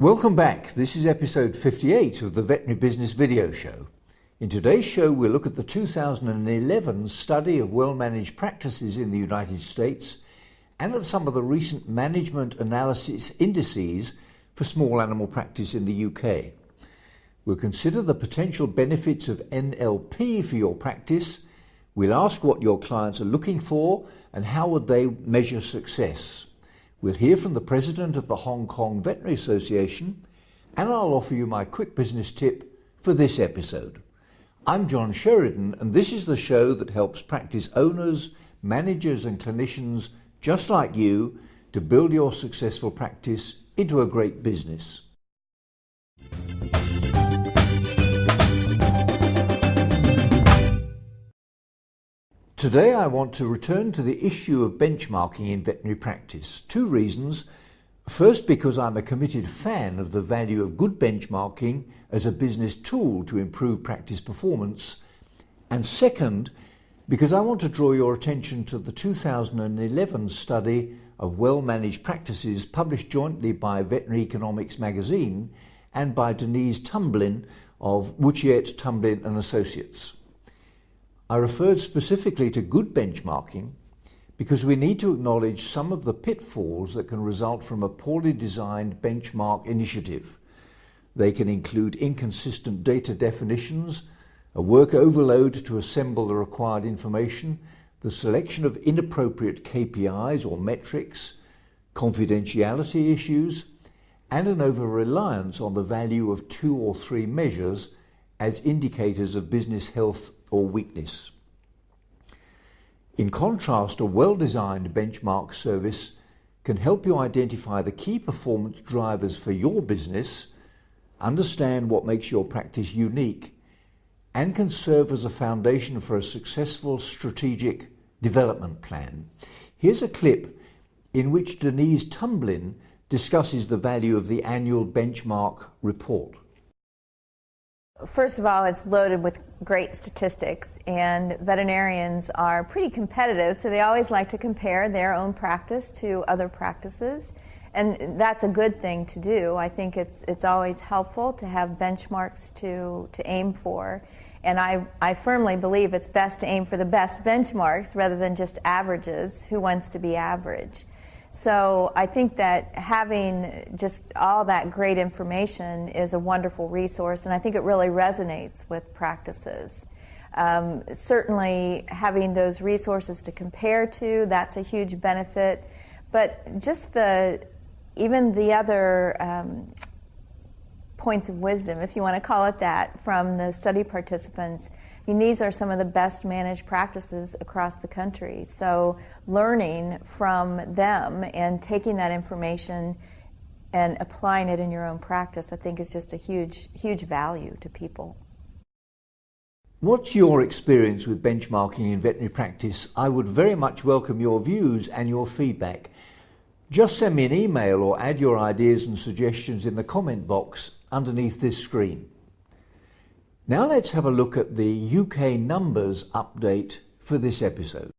Welcome back. This is episode 58 of the Veterinary Business Video Show. In today's show, we'll look at the 2011 study of well-managed practices in the United States and at some of the recent management analysis indices for small animal practice in the UK. We'll consider the potential benefits of NLP for your practice. We'll ask what your clients are looking for and how would they measure success. We'll hear from the president of the Hong Kong Veterinary Association, and I'll offer you my quick business tip for this episode. I'm John Sheridan, and this is the show that helps practice owners, managers and clinicians just like you to build your successful practice into a great business. Today I want to return to the issue of benchmarking in veterinary practice. Two reasons. First, because I'm a committed fan of the value of good benchmarking as a business tool to improve practice performance. And second, because I want to draw your attention to the 2011 study of well-managed practices published jointly by Veterinary Economics magazine and by Denise Tumblin of Wouchiet, Tumblin and Associates. I referred specifically to good benchmarking because we need to acknowledge some of the pitfalls that can result from a poorly designed benchmark initiative. They can include inconsistent data definitions, a work overload to assemble the required information, the selection of inappropriate KPIs or metrics, confidentiality issues, and an over-reliance on the value of 2 or 3 measures as indicators of business health or weakness. In contrast, a well-designed benchmark service can help you identify the key performance drivers for your business, understand what makes your practice unique, and can serve as a foundation for a successful strategic development plan. Here's a clip in which Denise Tumblin discusses the value of the annual benchmark report. First of all, it's loaded with great statistics, and veterinarians are pretty competitive, so they always like to compare their own practice to other practices, and that's a good thing to do. I think it's always helpful to have benchmarks to aim for, and I firmly believe it's best to aim for the best benchmarks rather than just averages. Who wants to be average? So I think that having just all that great information is a wonderful resource, and I think it really resonates with practices. Certainly having those resources to compare to, that's a huge benefit, but just even the other points of wisdom, if you want to call it that, from the study participants. I mean, these are some of the best managed practices across the country. So learning from them and taking that information and applying it in your own practice, I think, is just a huge, huge value to people. What's your experience with benchmarking in veterinary practice? I would very much welcome your views and your feedback. Just send me an email or add your ideas and suggestions in the comment box underneath this screen. Now let's have a look at the UK numbers update for this episode.